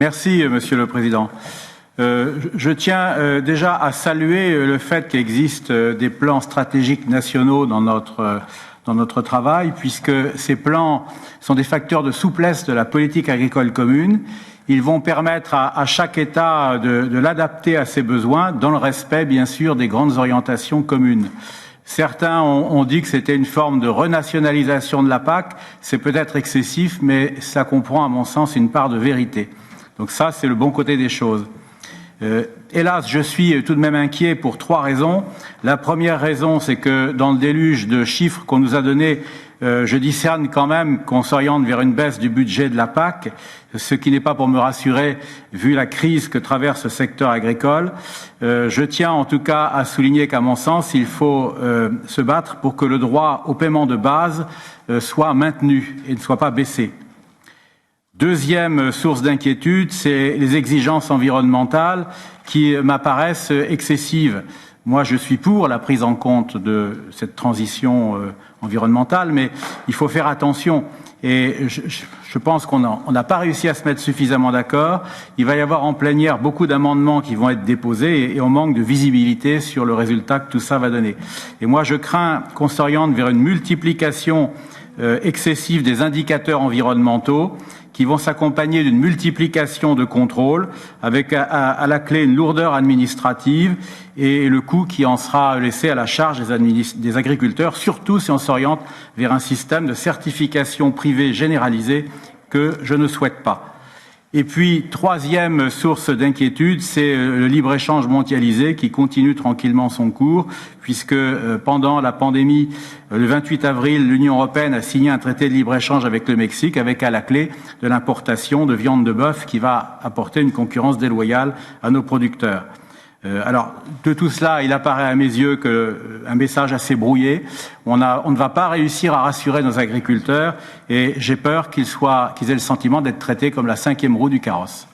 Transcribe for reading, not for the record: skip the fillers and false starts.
Merci, Monsieur le Président. Je tiens déjà à saluer le fait qu'il existe des plans stratégiques nationaux dans notre travail, puisque ces plans sont des facteurs de souplesse de la politique agricole commune. Ils vont permettre à chaque État de l'adapter à ses besoins, dans le respect, bien sûr, des grandes orientations communes. Certains ont dit que c'était une forme de renationalisation de la PAC. C'est peut-être excessif, mais ça comprend, à mon sens, une part de vérité. Donc ça, c'est le bon côté des choses. Hélas, je suis tout de même inquiet pour 3 raisons. La première raison, c'est que dans le déluge de chiffres qu'on nous a donnés, je discerne quand même qu'on s'oriente vers une baisse du budget de la PAC, ce qui n'est pas pour me rassurer vu la crise que traverse le secteur agricole. Je tiens en tout cas à souligner qu'à mon sens, il faut se battre pour que le droit au paiement de base soit maintenu et ne soit pas baissé. Deuxième source d'inquiétude, c'est les exigences environnementales qui m'apparaissent excessives. Moi, je suis pour la prise en compte de cette transition environnementale, mais il faut faire attention. Et je pense qu'on n'a pas réussi à se mettre suffisamment d'accord. Il va y avoir en plénière beaucoup d'amendements qui vont être déposés et on manque de visibilité sur le résultat que tout ça va donner. Et moi, je crains qu'on s'oriente vers une multiplication excessive des indicateurs environnementaux qui vont s'accompagner d'une multiplication de contrôles avec à la clé une lourdeur administrative et le coût qui en sera laissé à la charge des agriculteurs, surtout si on s'oriente vers un système de certification privée généralisée que je ne souhaite pas. Et puis, troisième source d'inquiétude, c'est le libre-échange mondialisé qui continue tranquillement son cours, puisque pendant la pandémie, le 28 avril, l'Union européenne a signé un traité de libre-échange avec le Mexique, avec à la clé de l'importation de viande de bœuf qui va apporter une concurrence déloyale à nos producteurs. Alors, de tout cela, il apparaît à mes yeux un message assez brouillé. On ne va pas réussir à rassurer nos agriculteurs et j'ai peur qu'ils aient le sentiment d'être traités comme la 5e roue du carrosse.